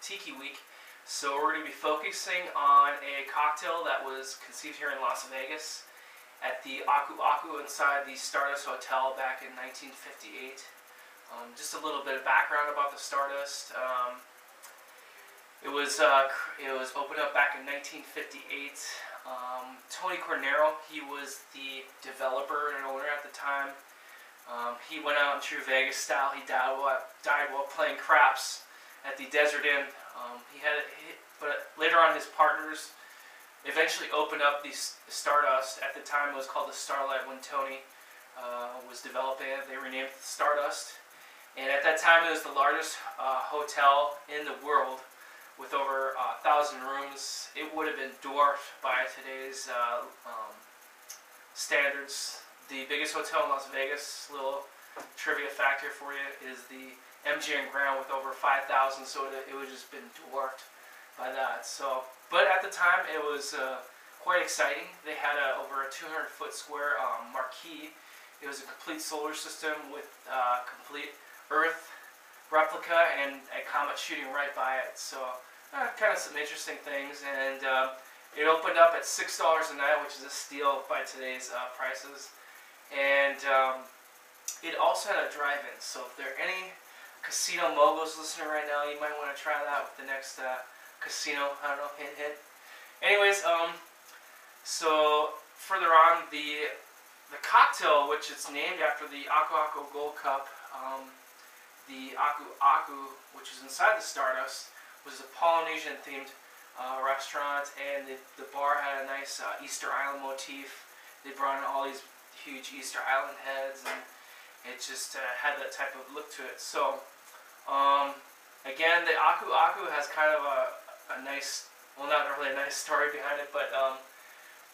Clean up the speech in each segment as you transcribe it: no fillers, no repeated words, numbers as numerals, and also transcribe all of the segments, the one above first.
Tiki Week. So we're going to be focusing on a cocktail that was conceived here in Las Vegas at the Aku inside the Stardust Hotel back in 1958. Just a little bit of background about the Stardust. It was opened up back in 1958. Tony Cornero, he was the developer and owner at the time. He went out in true Vegas style. He died while playing craps at the Desert Inn. But later on, his partners eventually opened up the Stardust. At the time, it was called the Starlight when Tony was developing it. They renamed it the Stardust. And at that time, it was the largest hotel in the world with over 1,000 rooms. It would have been dwarfed by today's standards. The biggest hotel in Las Vegas, little trivia fact here for you, is the MGM Grand with over 5,000, so it would just been dwarfed by that. So, but at the time, it was quite exciting. They had over a 200-foot square marquee. It was a complete solar system with complete Earth replica and a comet shooting right by it. So, kind of some interesting things. And it opened up at $6 a night, which is a steal by today's prices. And it also had a drive-in. So, if there are any casino moguls listening right now, you might want to try that with the next casino. I don't know, hint, hint. Anyways, so further on, the cocktail, which it's named after the Aku Goldcup, the Aku, which is inside the Stardust, was a Polynesian-themed restaurant, and the bar had a nice Easter Island motif. They brought in all these huge Easter Island heads, and it just had that type of look to it. So, again, the Aku has kind of a nice, well, not really a nice story behind it, but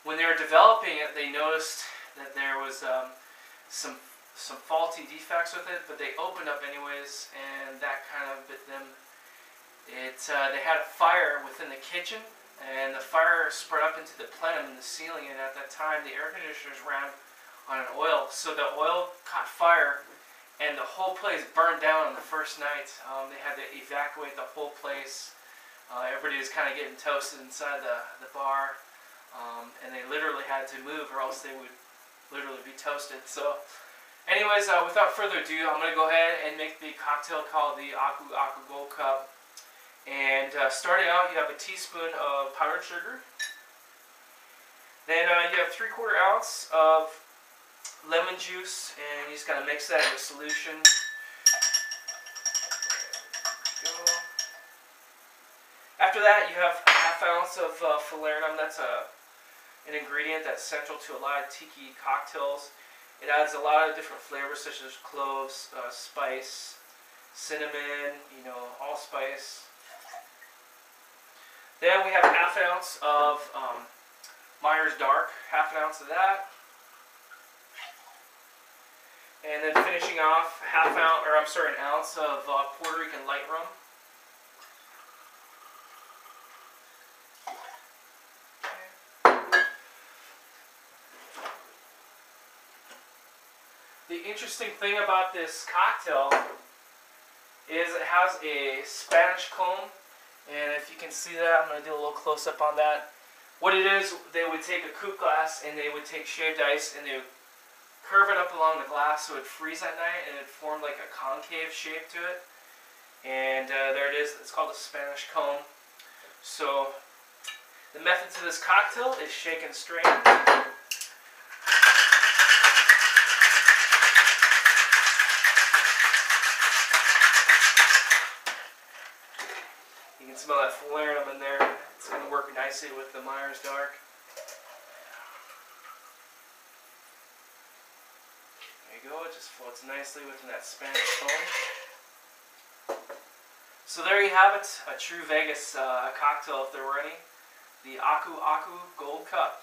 when they were developing it, they noticed that there was some faulty defects with it, but they opened up anyways, and that kind of bit them. They had a fire within the kitchen, and the fire spread up into the plenum in the ceiling, and at that time, the air conditioners ran on an oil, so the oil caught fire, and the whole place burned down on the first night. They had to evacuate the whole place. Everybody was kind of getting toasted inside the bar, and they literally had to move, or else they would literally be toasted. So, anyways, without further ado, I'm going to go ahead and make the cocktail called the Aku Goldcup. And starting out, you have a teaspoon of powdered sugar. Then you have 3/4 ounce of lemon juice, and you just gotta mix that in a solution. After that, you have a 1/2 ounce of falernum. That's an ingredient that's central to a lot of tiki cocktails. It adds a lot of different flavors such as cloves, spice, cinnamon, allspice. Then we have a 1/2 ounce of Myers Dark, 1/2 ounce of that. And then finishing off an ounce of Puerto Rican light rum. The interesting thing about this cocktail is it has a Spanish comb, and if you can see that, I'm going to do a little close-up on that. What it is, they would take a coupe glass and they would take shaved ice and they would curve it up along the glass so it would freeze at night, and it formed like a concave shape to it. And there it is. It's called a Spanish comb. So the method to this cocktail is shake and strain. You can smell that falernum in there. It's going to work nicely with the Myers Dark. It just floats nicely within that Spanish foam. So there you have it, a true Vegas cocktail if there were any. The Aku Goldcup.